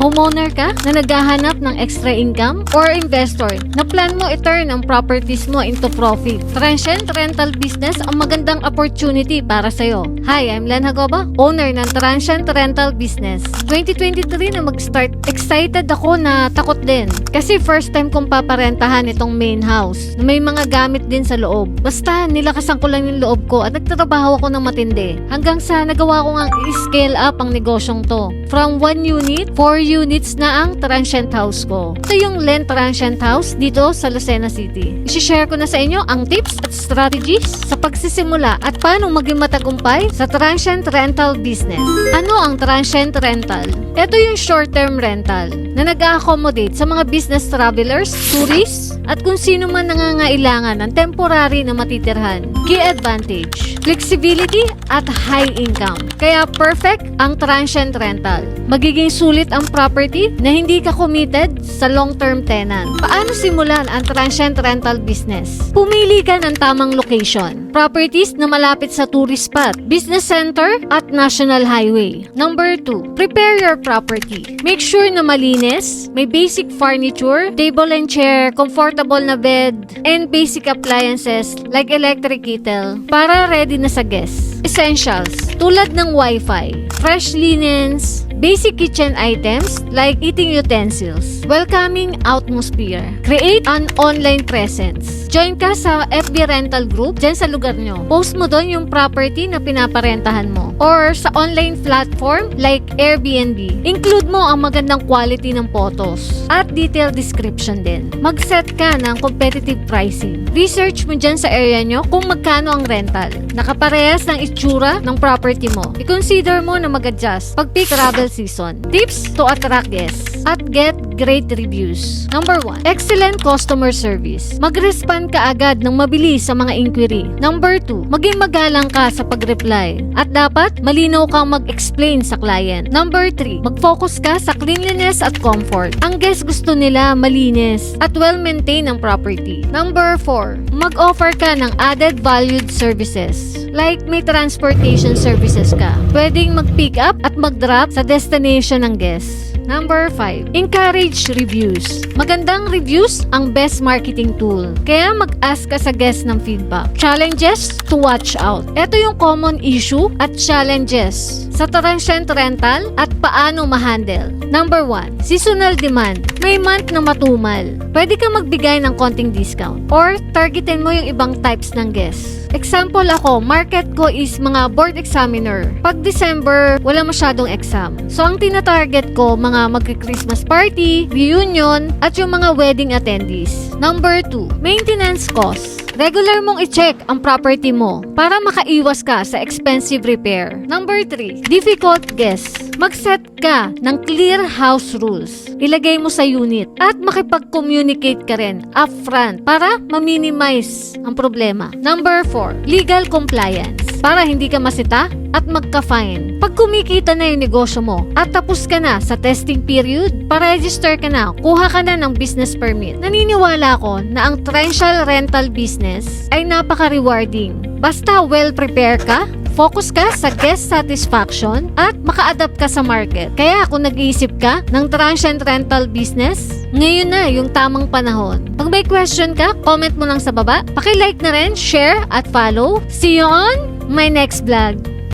Homeowner ka na naghahanap ng extra income? Or investor na plan mo i-turn ang properties mo into profit? Transient rental business ang magandang opportunity para sa'yo. Hi, I'm Len Hagoba, owner ng Transient Rental Business. 2023 na mag-start, excited ako na takot din. Kasi first time kong paparentahan itong main house na may mga gamit din sa loob. Basta nilakasan ko lang yung loob ko at nagtatrabaho ako ng matindi. Hanggang sa nagawa ko nga i-scale up ang negosyong to. From 1 unit, 4 units na ang transient house ko. Ito yung Len Transient House dito sa Lucena City. I-share ko na sa inyo ang tips at strategies sa pagsisimula at paano maging matagumpay sa transient rental business. Ano ang transient rental? Ito yung short-term rental na nag-a-accommodate sa mga business travelers, tourists, at kung sino man nangangailangan ng temporary na matitirhan. Key advantage, flexibility at high income. Kaya perfect ang transient rental. Magiging sulit ang property na hindi ka committed sa long-term tenant. Paano simulan ang transient rental business? Pumili ka ng tamang location. Properties na malapit sa tourist spot, business center at national highway. Number 2, prepare your property. Make sure na malinis, may basic furniture, table and chair, comfortable na bed, and basic appliances like electric kettle para ready na sa guests. Essentials, tulad ng Wi-Fi, fresh linens, basic kitchen items like eating utensils, welcoming atmosphere. Create an online presence. Join ka sa FB rental group dyan sa lugar nyo. Post mo doon yung property na pinaparentahan mo. Or sa online platform like Airbnb. Include mo ang magandang quality ng photos at detailed description din. Mag-set ka ng competitive pricing. Research mo dyan sa area nyo kung magkano ang rental. Nakaparehas ng itsura ng property mo. I-consider mo na mag-adjust pag peak travel season. Tips to attract guests at get great reviews. Number 1, excellent customer service. Mag-respond ka agad ng mabilis sa mga inquiry. Number 2, maging magalang ka sa pag-reply. At dapat, malinaw kang mag-explain sa client. Number 3, mag-focus ka sa cleanliness at comfort. Ang guest gusto nila malinis at well-maintained ang property. Number 4, mag-offer ka ng added valued services. Like may transportation services ka. Pwedeng mag-pick up at mag-drop sa destination ng guest. Number 5, encourage reviews. Magandang reviews ang best marketing tool. Kaya mag-ask ka sa guest ng feedback. Challenges to watch out. Ito yung common issue at challenges sa transient rental at paano ma-handle. Number 1, seasonal demand. May month na matumal. Pwede ka magbigay ng konting discount or targetin mo yung ibang types ng guests. Example ako, market ko is mga board examiner. Pag December, wala masyadong exam. So, ang tinatarget ko, mga magki-Christmas party, reunion, at yung mga wedding attendees. Number 2, maintenance cost. Regular mong i-check ang property mo para makaiwas ka sa expensive repair. Number 3, difficult guests. Mag-set ka ng clear house rules. Ilagay mo sa unit at makipag-communicate ka rin upfront para ma-minimize ang problema. Number 4, legal compliance. Para hindi ka masita at magka-fine. Pag kumikita na yung negosyo mo at tapos ka na sa testing period, pa-register ka na, kuha ka na ng business permit. Naniniwala ko na ang transient rental business ay napaka-rewarding. Basta well-prepare ka, focus ka sa guest satisfaction at maka-adapt ka sa market. Kaya kung nag-iisip ka ng transient rental business, ngayon na yung tamang panahon. Pag may question ka, comment mo lang sa baba. Paki-like na rin, share at follow. See you on my next vlog.